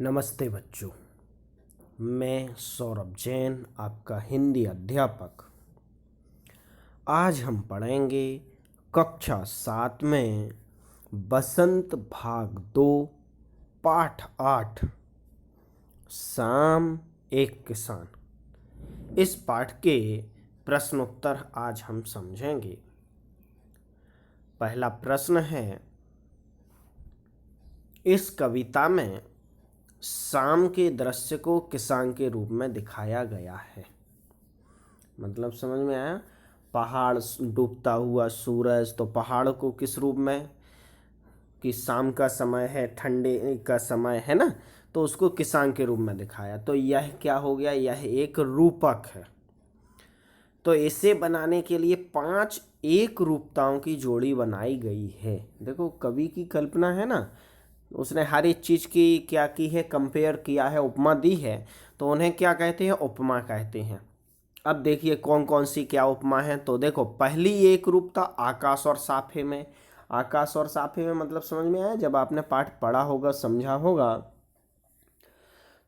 नमस्ते बच्चों, मैं सौरभ जैन आपका हिंदी अध्यापक। आज हम पढ़ेंगे कक्षा 7 में बसंत भाग 2 पाठ 8 शाम एक किसान। इस पाठ के प्रश्नोत्तर आज हम समझेंगे। पहला प्रश्न है, इस कविता में शाम के दृश्य को किसान के रूप में दिखाया गया है। मतलब समझ में आया? पहाड़, डूबता हुआ सूरज, तो पहाड़ को किस रूप में, कि शाम का समय है, ठंडे का समय है ना, तो उसको किसान के रूप में दिखाया। तो यह क्या हो गया? यह एक रूपक है। तो इसे बनाने के लिए 5 एक रूपताओं की जोड़ी बनाई गई है। देखो, कवि की कल्पना है ना, उसने हर एक चीज़ की क्या की है, कंपेयर किया है, उपमा दी है, तो उन्हें क्या कहते हैं? उपमा कहते हैं। अब देखिए कौन कौन सी क्या उपमा है। तो देखो, पहली एक रूपता आकाश और साफे में। आकाश और साफे में मतलब समझ में आया? जब आपने पाठ पढ़ा होगा, समझा होगा,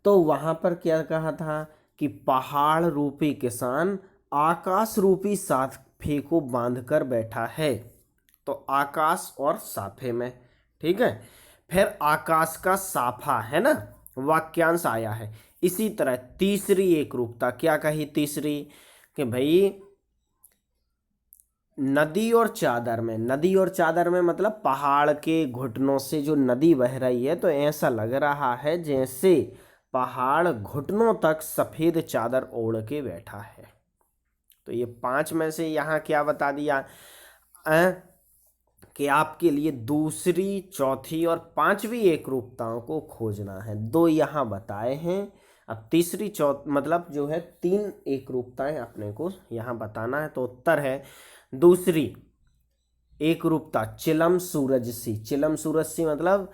तो वहां पर क्या कहा था कि पहाड़ रूपी किसान आकाश रूपी साफे को बांध कर बैठा है। तो आकाश और साफे में, ठीक है। फिर आकाश का साफा है ना, वाक्यांश आया है। इसी तरह तीसरी एक रूपता क्या कही? तीसरी कि भाई नदी और चादर में। नदी और चादर में मतलब पहाड़ के घुटनों से जो नदी बह रही है, तो ऐसा लग रहा है जैसे पहाड़ घुटनों तक सफेद चादर ओढ़ के बैठा है। तो ये 5 में से यहाँ क्या बता दिया कि आपके लिए दूसरी, चौथी और 5वीं एक रूपताओं को खोजना है। 2 यहाँ बताए हैं, अब तीसरी, मतलब जो है 3 एक रूपताएं अपने को यहाँ बताना है। तो उत्तर है दूसरी एक रूपता चिलम सूरज सी। चिलम सूरज सी मतलब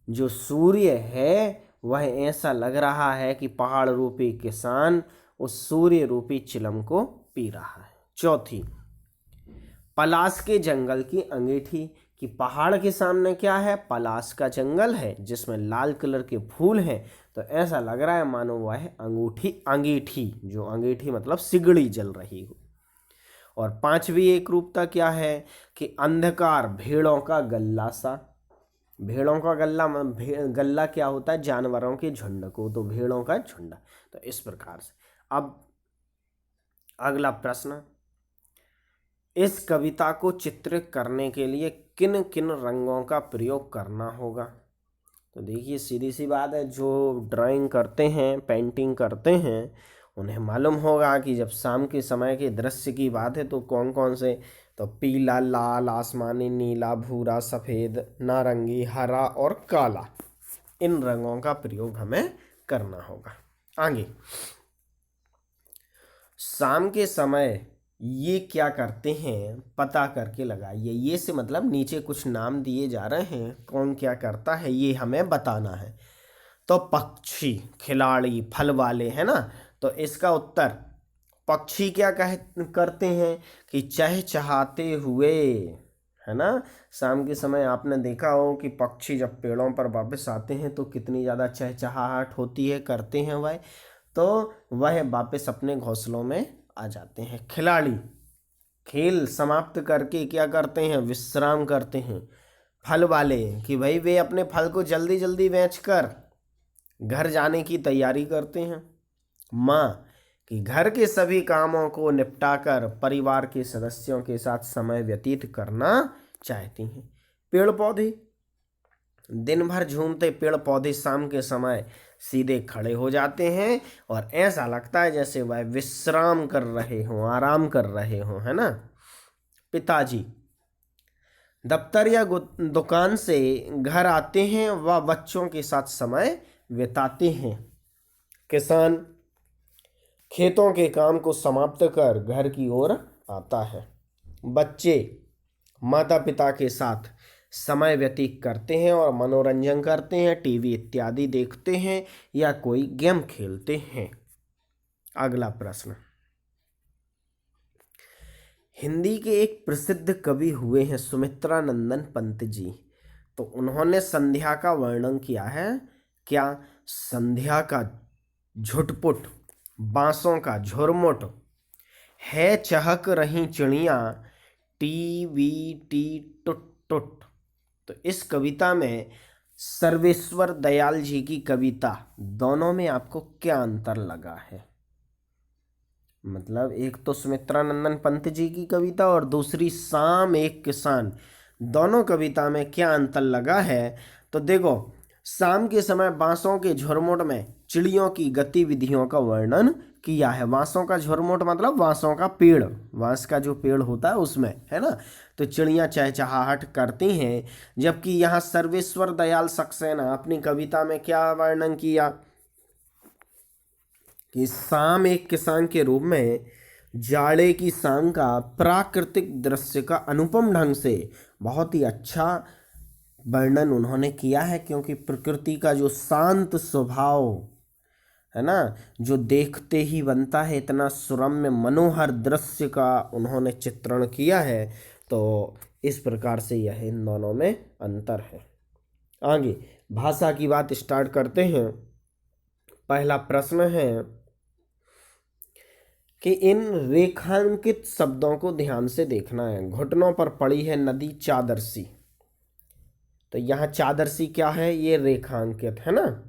जो सूर्य है वह ऐसा लग रहा है कि पहाड़ रूपी किसान उस सूर्य रूपी चिलम को पी रहा है। चौथी, पलाश के जंगल की अंगीठी। कि पहाड़ के सामने क्या है? पलाश का जंगल है जिसमें लाल कलर के फूल हैं, तो ऐसा लग रहा है मानो वह है अंगीठी, जो अंगीठी मतलब सिगड़ी जल रही हो। और 5वीं एक रूपता क्या है कि अंधकार भेड़ों का गल्ला सा। भेड़ों का गल्ला, गल्ला क्या होता है? जानवरों के झुंड को, तो भेड़ों का झुंड। तो इस प्रकार से। अब अगला प्रश्न, इस कविता को चित्रित करने के लिए किन किन रंगों का प्रयोग करना होगा? तो देखिए, सीधी सी बात है, जो ड्राइंग करते हैं, पेंटिंग करते हैं, उन्हें मालूम होगा कि जब शाम के समय के दृश्य की बात है तो कौन कौन से, तो पीला, लाल, आसमानी, नीला, भूरा, सफ़ेद, नारंगी, हरा और काला, इन रंगों का प्रयोग हमें करना होगा। आगे, शाम के समय ये क्या करते हैं पता करके लगाइए। ये से मतलब नीचे कुछ नाम दिए जा रहे हैं, कौन क्या करता है ये हमें बताना है। तो पक्षी, खिलाड़ी, फल वाले, है ना। तो इसका उत्तर, पक्षी क्या करते हैं कि चहचहाते हुए, है ना। शाम के समय आपने देखा हो कि पक्षी जब पेड़ों पर वापस आते हैं तो कितनी ज़्यादा चहचहाहट होती है, करते हैं वह, तो वह वापस अपने घोंसलों में आ जाते हैं। खिलाड़ी खेल समाप्त करके क्या करते हैं? विश्राम करते हैं। फल वाले कि भाई वे अपने फल को जल्दी जल्दी बेचकर घर जाने की तैयारी करते हैं। माँ कि घर के सभी कामों को निपटाकर परिवार के सदस्यों के साथ समय व्यतीत करना चाहती हैं। पेड़ पौधे, दिन भर झूमते पेड़ पौधे शाम के समय सीधे खड़े हो जाते हैं और ऐसा लगता है जैसे वह विश्राम कर रहे हों, आराम कर रहे हों, है ना। पिताजी दफ्तर या दुकान से घर आते हैं व बच्चों के साथ समय बिताते हैं। किसान खेतों के काम को समाप्त कर घर की ओर आता है। बच्चे माता पिता के साथ समय व्यतीत करते हैं और मनोरंजन करते हैं, टीवी इत्यादि देखते हैं या कोई गेम खेलते हैं। अगला प्रश्न, हिंदी के एक प्रसिद्ध कवि हुए हैं सुमित्रा नंदन पंत जी। तो उन्होंने संध्या का वर्णन किया है क्या? संध्या का झुटपुट, बांसों का झुरमुट, है चहक रही चिड़िया, टी वी टी टुट टुट। तो इस कविता में सर्वेश्वर दयाल जी की कविता, दोनों में आपको क्या अंतर लगा है? मतलब एक तो सुमित्रानंदन पंत जी की कविता और दूसरी शाम एक किसान, दोनों कविता में क्या अंतर लगा है? तो देखो, शाम के समय बांसों के झुरमुट में चिड़ियों की गतिविधियों का वर्णन किया है। बांसों का झुरमुट मतलब बांसों का पेड़, बांस का जो पेड़ होता है उसमें, है ना। तो चिड़ियां चहचहाहट करती हैं। जबकि यहाँ सर्वेश्वर दयाल सक्सेना अपनी कविता में क्या वर्णन किया कि शाम एक किसान के रूप में जाड़े की शाम का प्राकृतिक दृश्य का अनुपम ढंग से बहुत ही अच्छा वर्णन उन्होंने किया है। क्योंकि प्रकृति का जो शांत स्वभाव है ना, जो देखते ही बनता है, इतना सुरम्य मनोहर दृश्य का उन्होंने चित्रण किया है। तो इस प्रकार से यह इन दोनों में अंतर है। आगे भाषा की बात स्टार्ट करते हैं। पहला प्रश्न है कि इन रेखांकित शब्दों को ध्यान से देखना है। घुटनों पर पड़ी है नदी चादर सी। तो यहाँ चादर सी क्या है? ये रेखांकित है ना।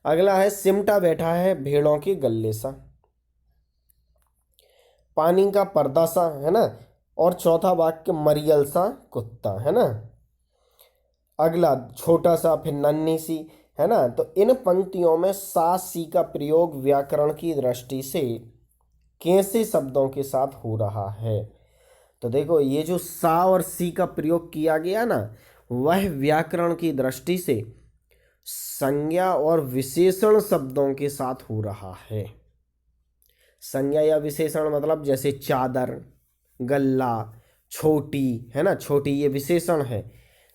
अगला है सिमटा बैठा है भेड़ों के गल्ले सा, पानी का पर्दा सा, है ना। और चौथा वाक्य मरियल सा कुत्ता, है ना। अगला छोटा सा, फिर नन्ही सी, है ना। तो इन पंक्तियों में सा सी का प्रयोग व्याकरण की दृष्टि से कैसे शब्दों के साथ हो रहा है? तो देखो, ये जो सा और सी का प्रयोग किया गया ना, वह व्याकरण की दृष्टि से संज्ञा और विशेषण शब्दों के साथ हो रहा है। संज्ञा या विशेषण मतलब जैसे चादर, गल्ला, छोटी, है ना। छोटी ये विशेषण है,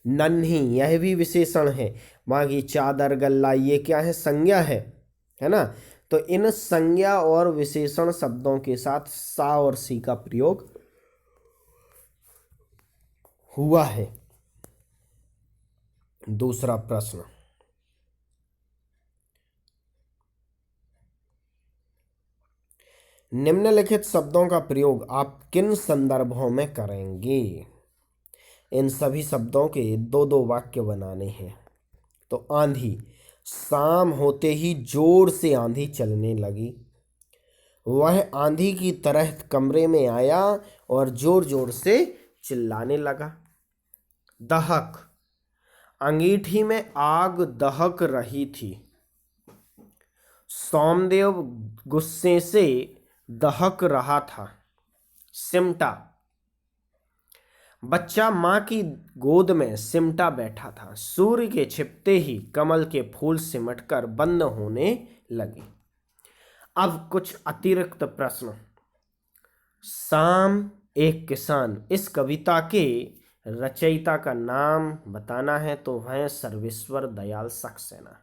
नन्ही यह भी विशेषण है। बाकी चादर, गल्ला ये क्या है? संज्ञा है ना। तो इन संज्ञा और विशेषण शब्दों के साथ सा और सी का प्रयोग हुआ है। दूसरा प्रश्न, निम्नलिखित शब्दों का प्रयोग आप किन संदर्भों में करेंगे? इन सभी शब्दों के दो दो वाक्य बनाने हैं। तो आंधी, शाम होते ही जोर से आंधी चलने लगी। वह आंधी की तरह कमरे में आया और जोर जोर से चिल्लाने लगा। दहक, अंगीठी में आग दहक रही थी। सोमदेव गुस्से से दहक रहा था। सिमटा, बच्चा मां की गोद में सिमटा बैठा था। सूर्य के छिपते ही कमल के फूल सिमटकर बंद होने लगे। अब कुछ अतिरिक्त प्रश्न। शाम एक किसान, इस कविता के रचयिता का नाम बताना है, तो वह सर्वेश्वर दयाल सक्सेना।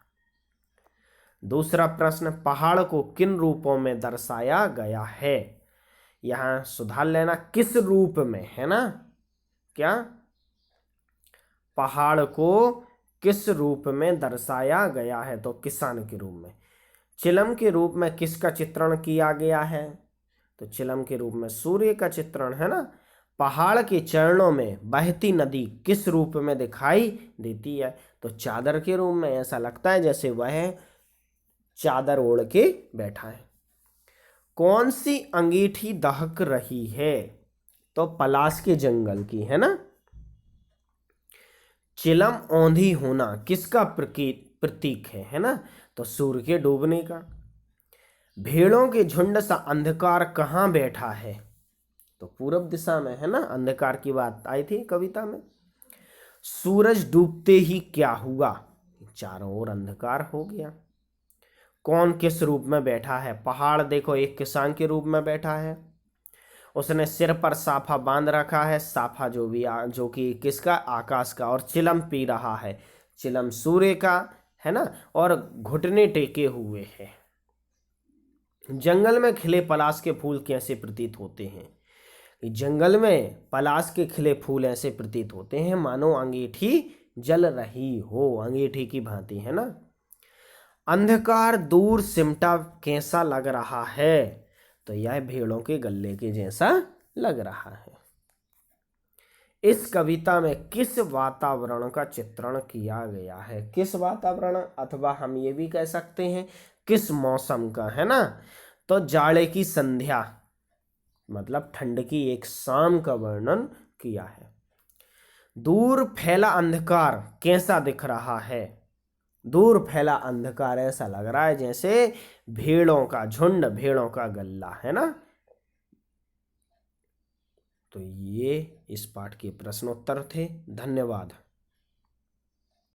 दूसरा प्रश्न, पहाड़ को किन रूपों में दर्शाया गया है? यहां सुधार लेना, किस रूप में, है ना। क्या? पहाड़ को किस रूप में दर्शाया गया है? तो किसान के रूप में। चिलम के रूप में किसका चित्रण किया गया है? तो चिलम के रूप में सूर्य का चित्रण, है ना। पहाड़ के चरणों में बहती नदी किस रूप में दिखाई देती है? तो चादर के रूप में। ऐसा लगता है जैसे वह चादर ओढ़ के बैठा है। कौन सी अंगीठी दहक रही है? तो पलाश के जंगल की, है ना। चिलम औंधी होना किसका प्रतीक है ना। तो सूर्य के डूबने का। भेड़ों के झुंड सा अंधकार कहाँ बैठा है? तो पूरब दिशा में, है ना। अंधकार की बात आई थी कविता में। सूरज डूबते ही क्या हुआ? चारों ओर अंधकार हो गया। कौन किस रूप में बैठा है? पहाड़ देखो एक किसान के रूप में बैठा है। उसने सिर पर साफा बांध रखा है, साफा जो कि किसका? आकाश का। और चिलम पी रहा है, चिलम सूर्य का, है ना। और घुटने टेके हुए है। जंगल में खिले पलाश के फूल कैसे प्रतीत होते हैं? जंगल में पलाश के खिले फूल ऐसे प्रतीत होते हैं मानो अंगीठी जल रही हो, अंगीठी की भांति, है ना। अंधकार दूर सिमटा कैसा लग रहा है, तो यह भेड़ों के गल्ले के जैसा लग रहा है। इस कविता में किस वातावरण का चित्रण किया गया है, किस वातावरण, अथवा हम ये भी कह सकते हैं किस मौसम का, है ना। तो जाड़े की संध्या मतलब ठंड की एक शाम का वर्णन किया है। दूर फैला अंधकार कैसा दिख रहा है, दूर फैला अंधकार ऐसा लग रहा है जैसे भेड़ों का झुंड, भेड़ों का गल्ला, है ना। तो ये इस पाठ के प्रश्नोत्तर थे। धन्यवाद।